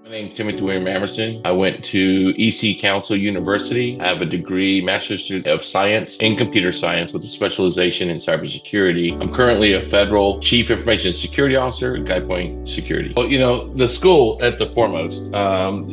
My name's Timothy Amerson. I went to EC Council University. I have a degree, Master's of Science in Computer Science with a specialization in cybersecurity. I'm currently a federal Chief Information Security Officer at GuidePoint Security. Well, the school at the foremost,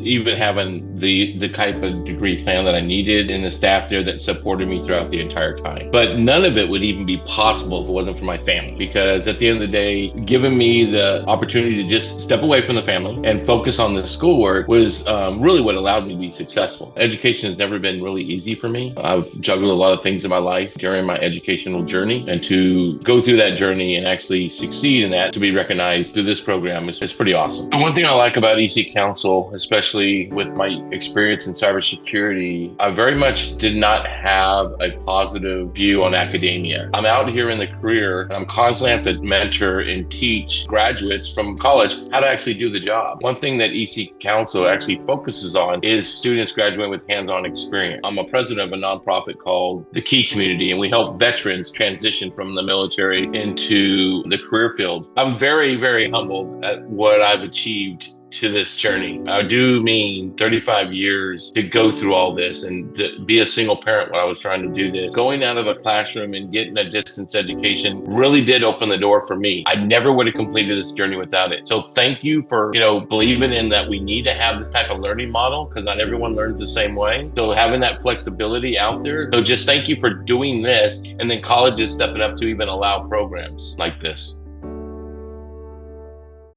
even having the type of degree plan that I needed and the staff there that supported me throughout the entire time. But none of it would even be possible if it wasn't for my family, because at the end of the day, giving me the opportunity to just step away from the family and focus on the schoolwork was really what allowed me to be successful. Education has never been really easy for me. I've juggled a lot of things in my life during my educational journey, and to go through that journey and actually succeed in that, to be recognized through this program is pretty awesome. And one thing I like about EC Council, especially with my experience in cybersecurity, I very much did not have a positive view on academia. I'm out here in the career and I'm constantly have to mentor and teach graduates from college how to actually do the job. One thing that EC Council actually focuses on is students graduating with hands-on experience. I'm a president of a nonprofit called the Key Community, and we help veterans transition from the military into the career field. I'm very, very humbled at what I've achieved to this journey. I do mean 35 years to go through all this and to be a single parent when I was trying to do this. Going out of a classroom and getting a distance education really did open the door for me. I never would have completed this journey without it. So thank you for, believing in that we need to have this type of learning model, because not everyone learns the same way. So having that flexibility out there. So just thank you for doing this, and then colleges stepping up to even allow programs like this.